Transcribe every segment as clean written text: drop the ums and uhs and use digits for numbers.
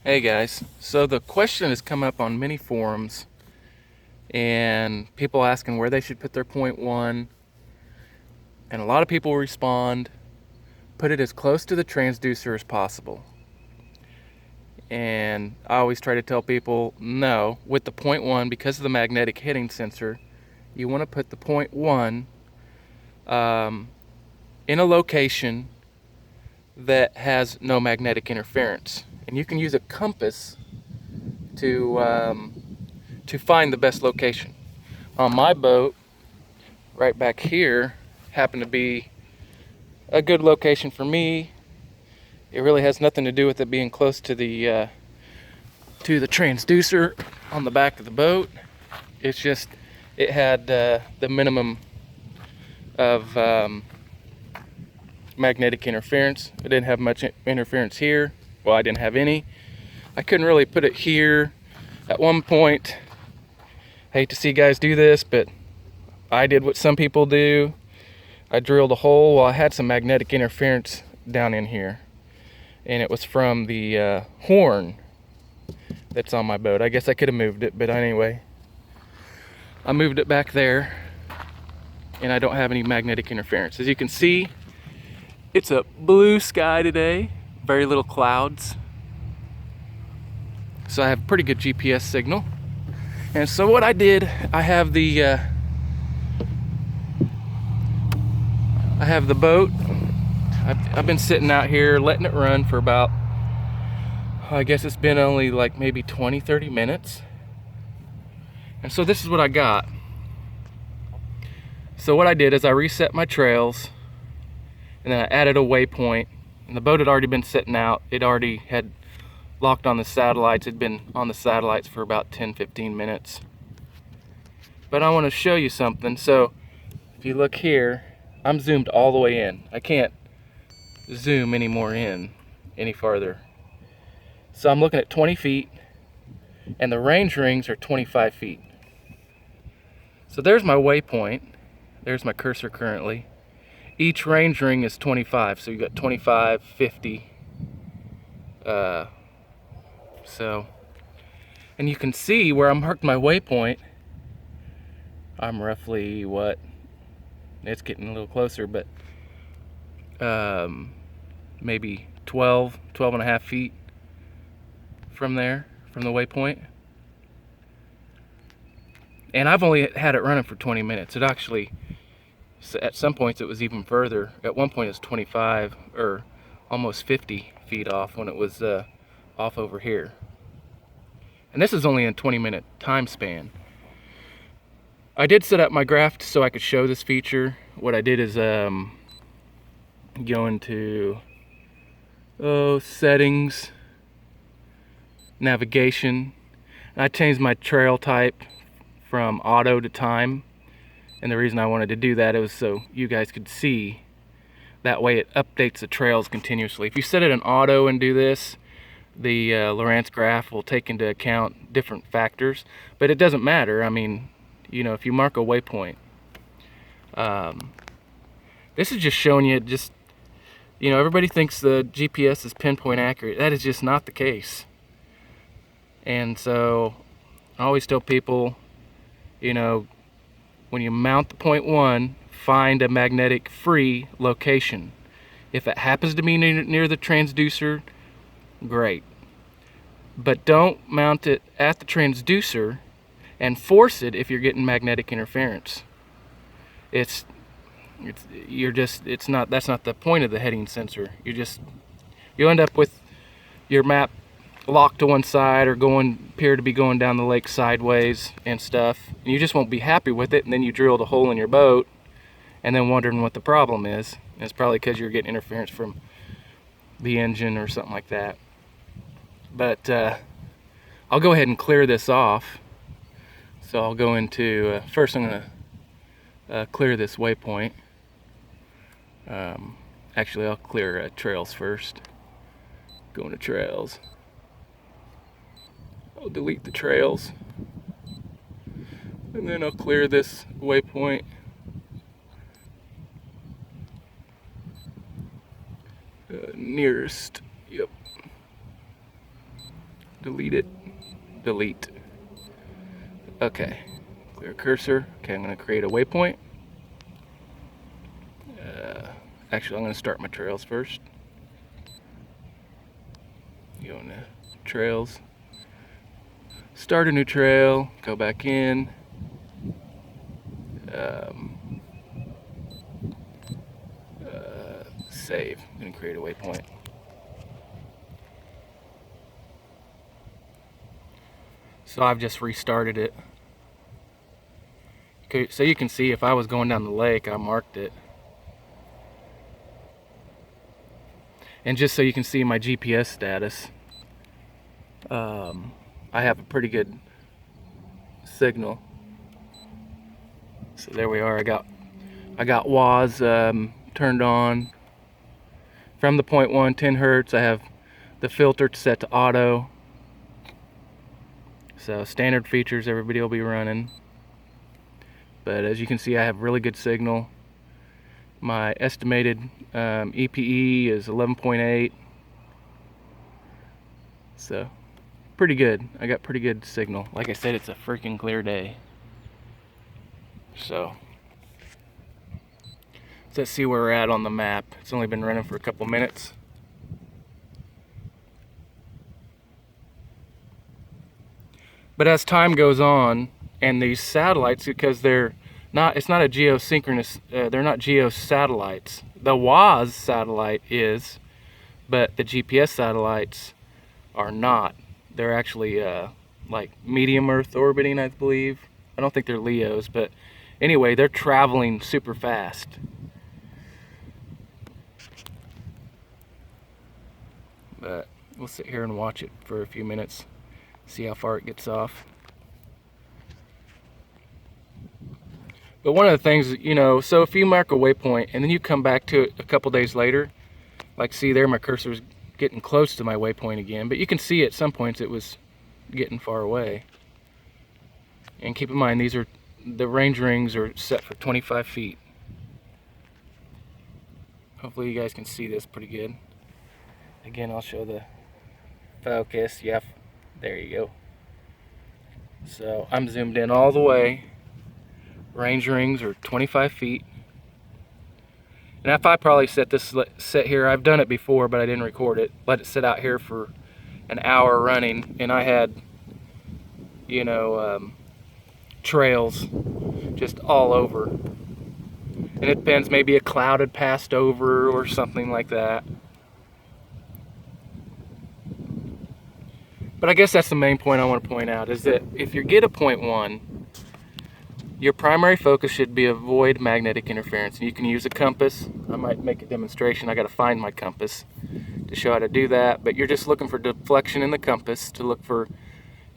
Hey guys, so the question has come up on many forums and people asking where they should put their point one, and a lot of people respond, put it as close to the transducer as possible. And I always try to tell people, no, with the point one, because of the magnetic hitting sensor, you want to put the point one in a location that has no magnetic interference. And you can use a compass to find the best location. On my boat, right back here, happened to be a good location for me. It really has nothing to do with it being close to the transducer on the back of the boat. It's just it had the minimum of magnetic interference. It didn't have much interference here. Well, I didn't have any. I couldn't really put it here. At one point, I hate to see guys do this, but I did what some people do. I drilled a hole. Well, I had some magnetic interference down in here, and it was from the horn that's on my boat. I guess I could have moved it, but anyway, I moved it back there, and I don't have any magnetic interference. As you can see, it's a blue sky today, very little clouds, so I have a pretty good GPS signal. And so what I did, I have the boat. I've been sitting out here letting it run for about, I guess it's been only like maybe 20-30 minutes. And so this is what I got. So what I did is I reset my trails, and then I added a waypoint. And the boat had already been sitting out. It already had locked on the satellites. It'd been on the satellites for about 10-15 minutes. But I want to show you something. So if you look here, I'm zoomed all the way in. I can't zoom any more in any farther. So I'm looking at 20 feet, and the range rings are 25 feet. So there's my waypoint. There's my cursor currently. Each range ring is 25, so you got 25, 50. And you can see where I marked my waypoint. I'm roughly what? It's getting a little closer, but maybe 12 and a half feet from there, from the waypoint. And I've only had it running for 20 minutes. It actually, at some points it was even further. At one point it was 25 or almost 50 feet off when it was off over here. And this is only a 20-minute time span. I did set up my graph so I could show this feature. What I did is go into settings, navigation, and I changed my trail type from auto to time. And the reason I wanted to do that was so you guys could see. That way it updates the trails continuously. If you set it in auto and do this, the Lowrance graph will take into account different factors, but it doesn't matter. I mean, you know, if you mark a waypoint, this is just showing you just, you know, everybody thinks the GPS is pinpoint accurate. That is just not the case. And so I always tell people, you know, when you mount the point one, find a magnetic free location. If it happens to be near the transducer, great. But don't mount it at the transducer and force it if you're getting magnetic interference. That's not the point of the heading sensor. You end up with your map locked to one side or appear to be going down the lake sideways and stuff. And you just won't be happy with it, and then you drilled a hole in your boat and then wondering what the problem is. And it's probably because you're getting interference from the engine or something like that. But I'll go ahead and clear this off. So I'll go into, first I'm going to clear this waypoint. Actually, I'll clear trails first. Go into trails. I'll delete the trails, and then I'll clear this waypoint. Nearest, yep. delete it, delete. Okay, clear cursor. Okay, I'm gonna create a waypoint. Actually, I'm gonna start my trails first. Go into trails, start a new trail, go back in. Save. I'm gonna create a waypoint. So I've just restarted it. Okay, so you can see if I was going down the lake, I marked it. And just so you can see my GPS status, I have a pretty good signal. So there we are. I got WAS turned on from the 0.1, 10 hertz. I have the filter set to auto. So standard features everybody will be running. But as you can see, I have really good signal. My estimated EPE is 11.8. So pretty good. I got pretty good signal. Like I said, it's a freaking clear day. So let's see where we're at on the map. It's only been running for a couple minutes. But as time goes on, and these satellites, because it's not a geosynchronous, they're not geosatellites. The WAS satellite is, but the GPS satellites are not. They're actually like medium Earth orbiting, I believe. I don't think they're LEOs, but anyway, they're traveling super fast. But we'll sit here and watch it for a few minutes, see how far it gets off. But one of the things, you know, so if you mark a waypoint and then you come back to it a couple days later, like see there, my cursor's getting close to my waypoint again, but you can see at some points it was getting far away. And keep in mind, the range rings are set for 25 feet. Hopefully you guys can see this pretty good. Again, I'll show the focus. Yep, there you go. So I'm zoomed in all the way. Range rings are 25 feet. And if I probably set here, I've done it before, but I didn't record it. Let it sit out here for an hour running, and I had, you know, trails just all over. And it depends, maybe a cloud had passed over or something like that. But I guess that's the main point I want to point out, is that if you get a 0.1, your primary focus should be avoid magnetic interference. And you can use a compass. I might make a demonstration. I got to find my compass to show how to do that. But you're just looking for deflection in the compass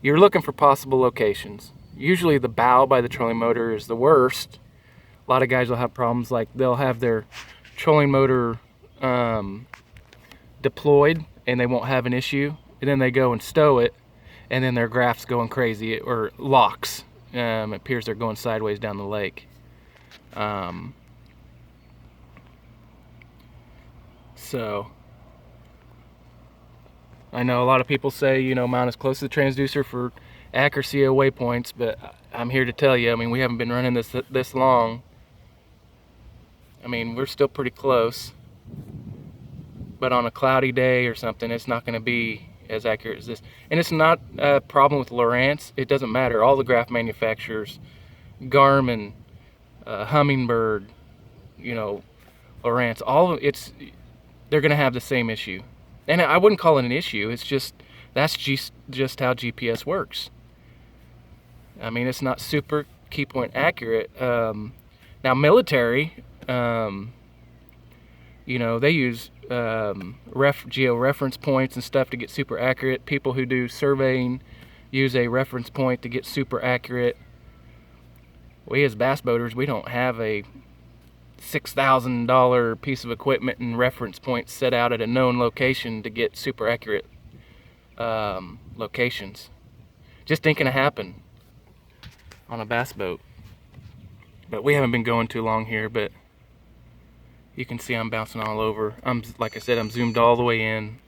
you're looking for possible locations. Usually the bow by the trolling motor is the worst. A lot of guys will have problems, like they'll have their trolling motor deployed and they won't have an issue. And then they go and stow it, and then their graph's going crazy, or locks. It appears they're going sideways down the lake. So I know a lot of people say, you know, mount as close to the transducer for accuracy of waypoints, but I'm here to tell you, I mean, we haven't been running this long. I mean, we're still pretty close, but on a cloudy day or something, it's not going to be as accurate as this. And it's not a problem with Lowrance. It doesn't matter. All the graph manufacturers, Garmin, Humminbird, you know, Lowrance, they're going to have the same issue. And I wouldn't call it an issue. It's just, that's just how GPS works. I mean, it's not super key point accurate. Now military, you know, they use geo-reference points and stuff to get super accurate. People who do surveying use a reference point to get super accurate. We as bass boaters, we don't have a $6,000 piece of equipment and reference points set out at a known location to get super accurate locations. Just ain't gonna happen on a bass boat. But we haven't been going too long here, but you can see I'm bouncing all over. Like I said, I'm zoomed all the way in.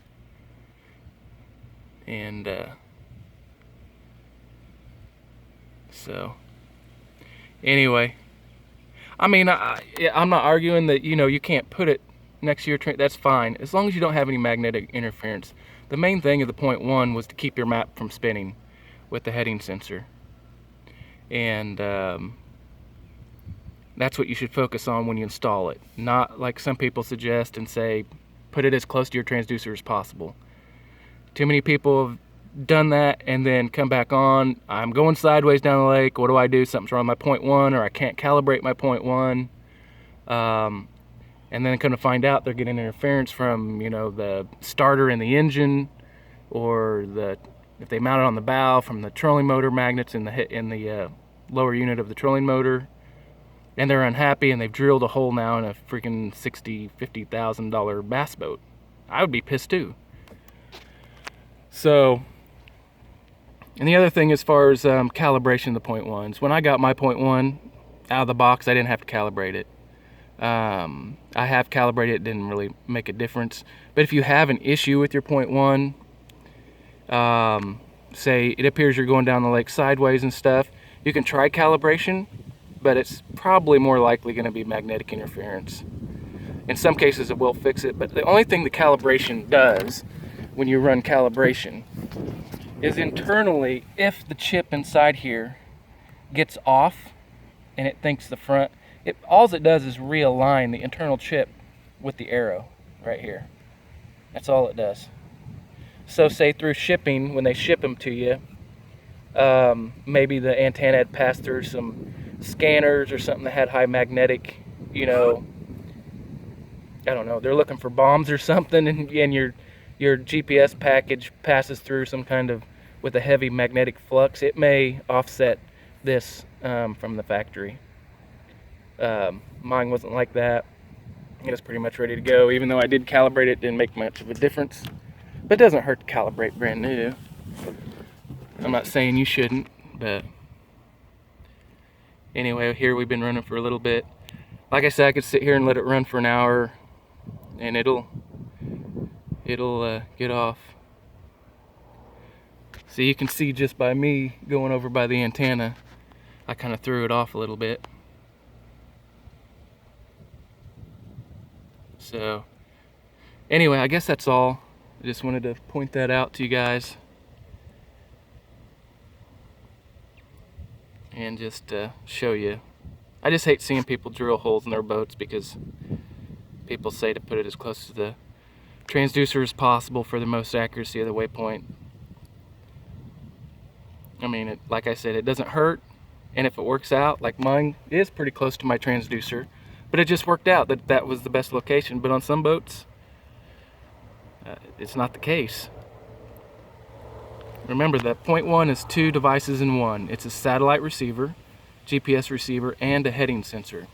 And So anyway, I mean, I'm not arguing that, you know, you can't put it next to your train. That's fine, as long as you don't have any magnetic interference. The main thing of the .1 was to keep your map from spinning with the heading sensor. And that's what you should focus on when you install it. Not like some people suggest and say, put it as close to your transducer as possible. Too many people have done that and then come back on. I'm going sideways down the lake. What do I do? Something's wrong with my .1, or I can't calibrate my .1. And then come to find out they're getting interference from, you know, the starter in the engine, or if they mount it on the bow, from the trolling motor magnets in the lower unit of the trolling motor. And they're unhappy, and they've drilled a hole now in a freaking $50,000 bass boat. I would be pissed too. So, and the other thing as far as calibration of the .1s, when I got my .1 out of the box, I didn't have to calibrate it. I have calibrated it, didn't really make a difference. But if you have an issue with your .1, say it appears you're going down the lake sideways and stuff, you can try calibration, but it's probably more likely going to be magnetic interference. In some cases it will fix it, but the only thing the calibration does when you run calibration is internally, if the chip inside here gets off and it thinks the front, all it does is realign the internal chip with the arrow right here. That's all it does. So say through shipping, when they ship them to you, maybe the antenna had passed through some scanners or something that had high magnetic, you know, I don't know, they're looking for bombs or something, and your GPS package passes through some kind of, with a heavy magnetic flux, it may offset this from the factory. Mine wasn't like that. It was pretty much ready to go. Even though I did calibrate it, didn't make much of a difference. But it doesn't hurt to calibrate brand new. I'm not saying you shouldn't, but anyway, here we've been running for a little bit. Like I said, I could sit here and let it run for an hour, and it'll get off. So you can see just by me going over by the antenna, I kind of threw it off a little bit. So anyway, I guess that's all. I just wanted to point that out to you guys. And just show you. I just hate seeing people drill holes in their boats because people say to put it as close to the transducer as possible for the most accuracy of the waypoint. I mean, like I said, it doesn't hurt, and if it works out, like mine is pretty close to my transducer, but it just worked out that that was the best location. But on some boats, it's not the case. Remember that .1 is 2 devices in one. It's a satellite receiver, GPS receiver, and a heading sensor.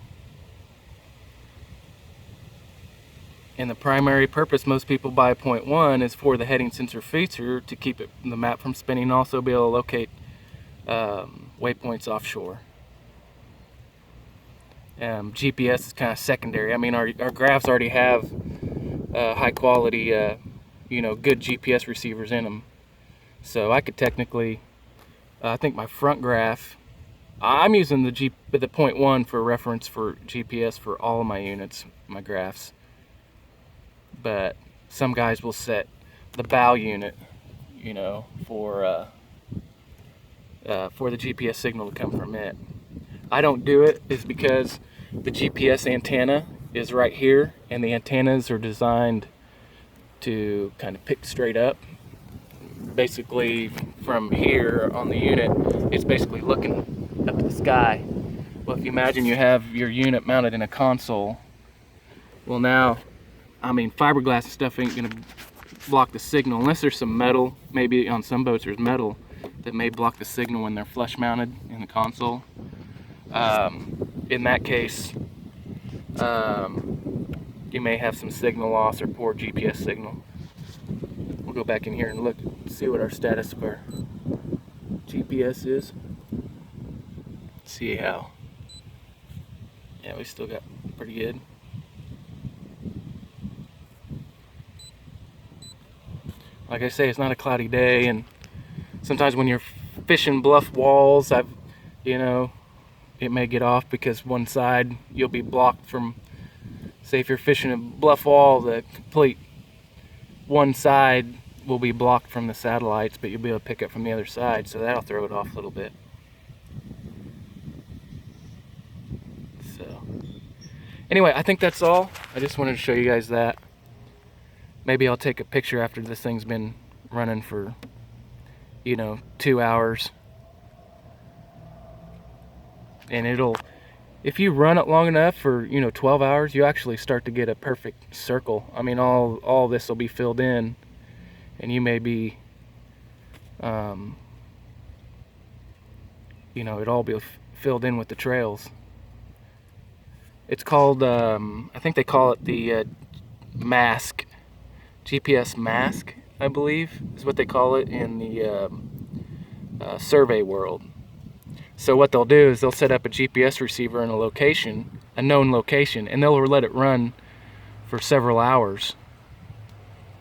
And the primary purpose most people buy a .1 is for the heading sensor feature, to keep the map from spinning, and also be able to locate waypoints offshore. GPS is kind of secondary. I mean, our graphs already have high quality, good GPS receivers in them. So I could technically, I think my front graph, I'm using the .1 for reference for GPS for all of my units, my graphs. But some guys will set the bow unit, for the GPS signal to come from it. I don't do it is because the GPS antenna is right here, and the antennas are designed to kind of pick straight up. Basically from here on the unit, it's basically looking up to the sky. Well, if you imagine you have your unit mounted in a console, well now, I mean, fiberglass and stuff ain't gonna block the signal unless there's some metal. Maybe on some boats there's metal that may block the signal when they're flush mounted in the console. In that case, you may have some signal loss or poor GPS signal. We'll go back in here and look, see what our status of our GPS is. See how. Yeah, we still got pretty good. Like I say, it's not a cloudy day, and sometimes when you're fishing bluff walls, I've you know, it may get off because one side you'll be blocked from, say if you're fishing a bluff wall, the complete one side will be blocked from the satellites, but you'll be able to pick it from the other side, so that'll throw it off a little bit. So anyway, I think that's all. I just wanted to show you guys that. Maybe I'll take a picture after this thing's been running for, 2 hours. And if you run it long enough for 12 hours, you actually start to get a perfect circle. I mean, all this will be filled in, and you may be it'll all be filled in with the trails. It's called I think they call it the mask, GPS mask, I believe is what they call it in the survey world. So what they'll do is they'll set up a GPS receiver in a location, a known location, and they'll let it run for several hours,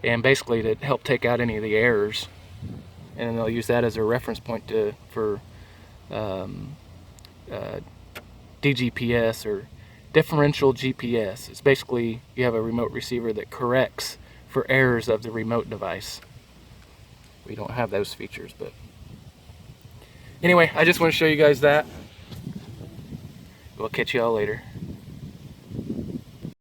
and basically to help take out any of the errors. And then they'll use that as a reference point for DGPS, or differential GPS. It's basically you have a remote receiver that corrects for errors of the remote device. We don't have those features, but anyway, I just want to show you guys that. We'll catch you all later.